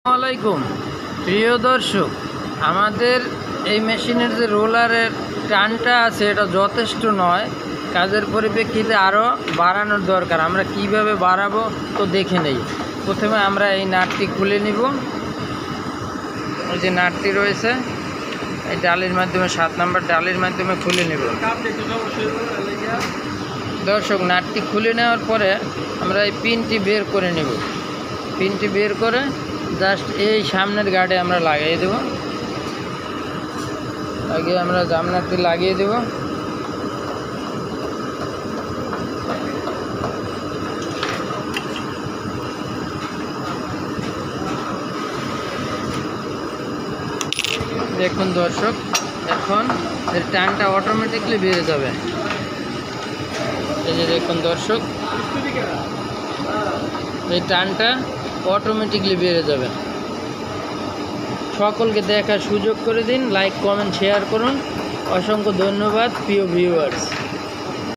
আসসালামাইকুম প্রিয় দর্শক, আমাদের এই মেশিনের যে রোলারের টানটা আছে এটা যথেষ্ট নয়। কাজের পরিপ্রেক্ষিতে আরও বাড়ানোর দরকার। আমরা কিভাবে বাড়াবো তো দেখে নেই। প্রথমে আমরা এই নাটটি খুলে নিব। এই যে নাটটি রয়েছে এই ডালির মাধ্যমে 7 নম্বর ডালির মাধ্যমে খুলে নেব। দর্শক, নাটটি খুলে নেওয়ার পরে আমরা এই পিনটি বের করে নেব। পিনটি বের করে জাস্ট এই সামনের গার্ডে আমরা লাগিয়ে দেব। আগে আমরা জামনাটি লাগিয়ে দেব। দেখুন দর্শক, এখন এর টানটা অটোমেটিকলি বেড়ে যাবে। এই যে দেখুন দর্শক, এই টানটা অটোমেটিকলি বেড়ে যাবে। সকলকে দেখার সুযোগ করে দিন, লাইক কমেন্ট শেয়ার করুন। অসংখ্য ধন্যবাদ প্রিয় ভিউয়ার্স।